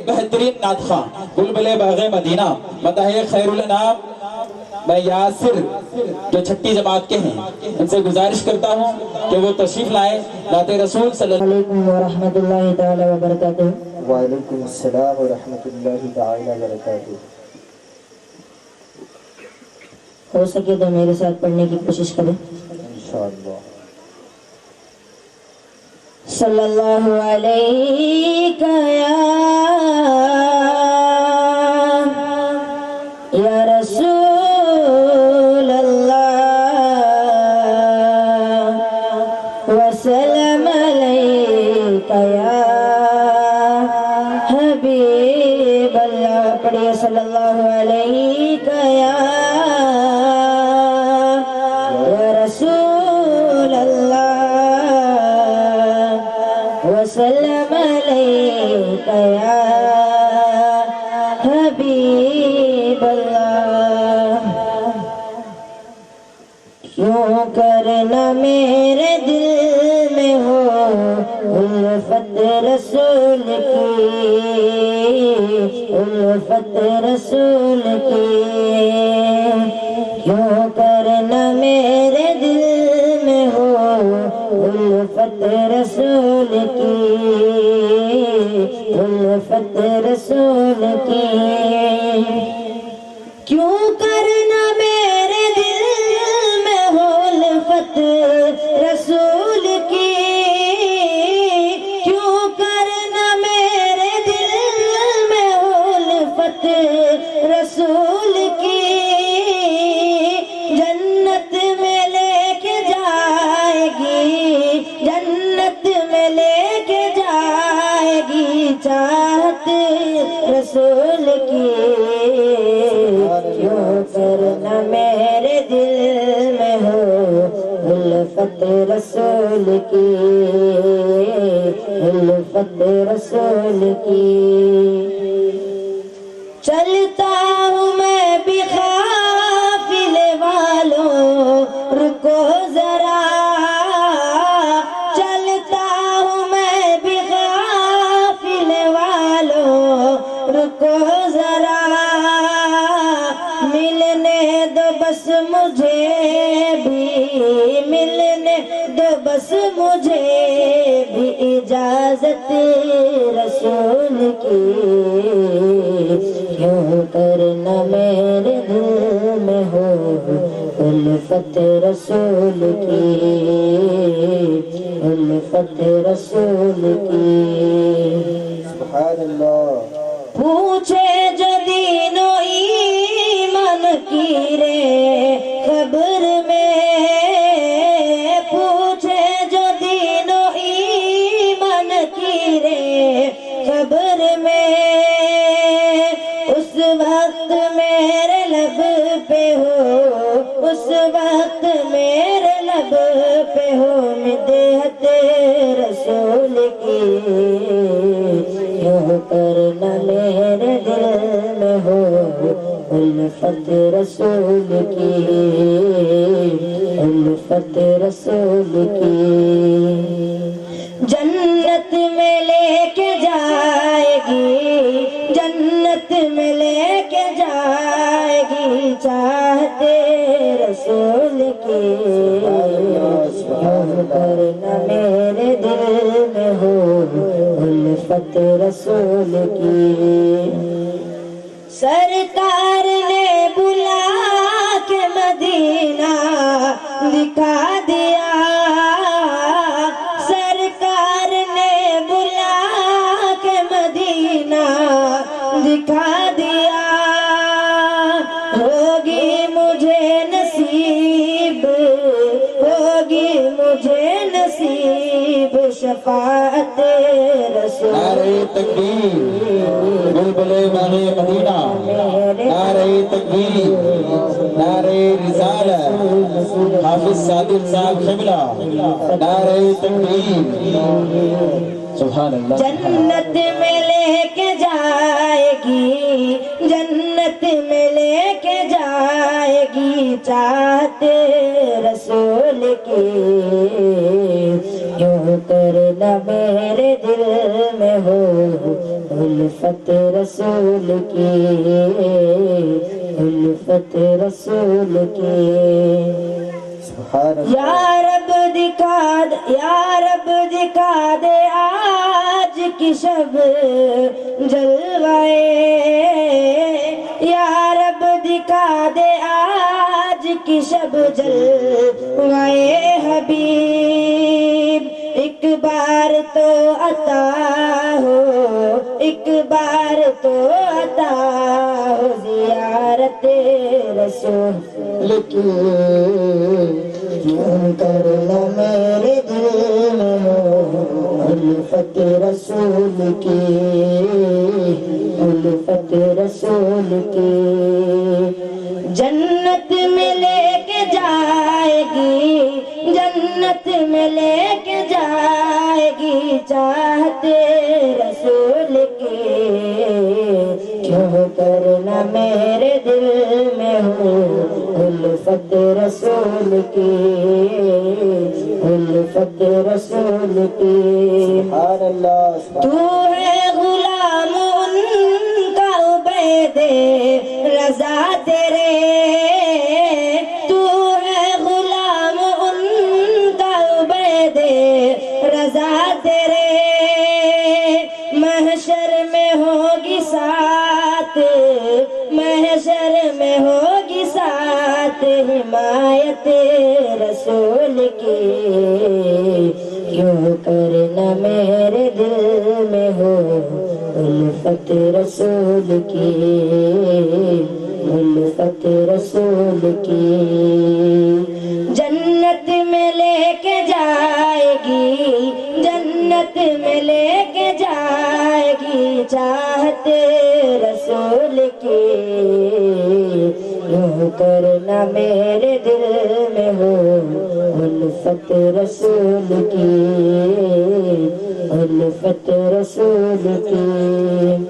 بہترین نعت خواں بلبلِ باغ مدینہ مداح خیر الانام میں یاسر جو چھٹی جماعت کے ہیں ان سے گزارش کرتا ہوں کہ وہ تشریف لائیں نعت رسول صلی اللہ علیکم ورحمۃ اللہ تعالی وبرکاتہ۔ وعلیکم السلام ورحمۃ اللہ تعالی وبرکاتہ۔ ہو سکے تو میرے ساتھ پڑھنے کی کوشش کریں۔ انشاءاللہ۔ صلی اللہ علیہ یا رسول اللہ وسلم علیک یا حبیب اللہ۔ پڑھیے صلی اللہ علیہ یا رسول اللہ وسلم علیک یا حبیب اللہ۔ کیوں کرنا میرے دل میں ہو الفت رسول کی، الفت رسول کی۔ کیوں کرنا میرے دل میں ہو الفت رسول کی، الفت رسول کی۔ کیوں کرنا میرے دل میں ہو الفت رسول کی، کیوں کرنا میرے دل میں ہو الفت رسول کی۔ جنت میں لے کے جائے گی، جنت میں لے کے جائے گی چاہت رسول کی۔ کیوں کرنا میرے دل میں ہو الفت رسول کی، الفت رسول کی۔ چلتا ہوں میں بھی قافلے والوں رکو ذرا، چلتا ہوں میں بھی قافلے والوں رکو ذرا۔ ملنے دو بس مجھے بھی، ملنے دو بس مجھے بھی اجازت رسول کی۔ کیوں کرنا میرے دل میں ہو الفت رسول کی، الفت رسول کی۔ سبحان اللہ۔ پوچھے جو دین و ایمان کی رے خبر میں، پوچھے جو دین و ایمان کی رے خبر میں، اس وقت میرے لب پہ ہو، اس وقت میرے لب پہ ہو مدحت رسول کی۔ کیوں کرنا میرے دل میں ہو الفت رسول کی، الفت رسول کی۔ جنت میں لے کے جائے گی، جنت میں لے کے جائے گی چاہت رسول کی۔ کیوں کرنا میرے دل میں ہو الفت رسول کی۔ سرکار نے بلا کے مدینہ دکھا دیا، سرکار نے بلا کے مدینہ دکھا دیا۔ ہوگی مجھے نصیب، ہوگی مجھے نصیب شفاعت رسول۔ نعرہ تکبیر بلبلِ باغ مدینہ، نعرہ تکبیر، نعرہ رسالت حافظ صادق صاحب قبلہ، نعرہ تکبیر۔ سبحان اللہ۔ جنت میں لے کے جائے گی، جنت میں لے کے جائے گی چاہت رسول کی۔ کیوں کرنا میرے دل میں ہو الفت رسول کی الفت رسول کی سبحان اللہ یا رب دکھا دے آج کی شب جلوائے یا رب دکھا دے آج کی شب جلوائے حبیب ایک بار تو عطا ہو ایک بار تو عطا ہو زیارت رسول کی کیوں کرنا میرے دل میں ہو الفت رسول کی الفت رسول کی جنت میں لے کے جائے گی جنت میں لے کے جائے گی چاہتے رسول کی کیوں کرنا میرے دل میں ہو الفت رسول کی الفت رسول کی سبحان اللہ تو ہے غلام ان کا عبید رضا تیرے تو ہے غلام ان کا عبید رضا تیرے محشر میں ہوگی ساتھ محشر میں ہوگی ساتھ حمایت رسول کی کیوں کرنا میرے دل میں ہو الفت رسول کی الفت رسول کی جنت میں لے کے جائے گی جنت میں لے کے جائے گی چاہتے رسول کی کیوں کرنا میرے دل میں ہو الفت رسول کی الفت رسول کی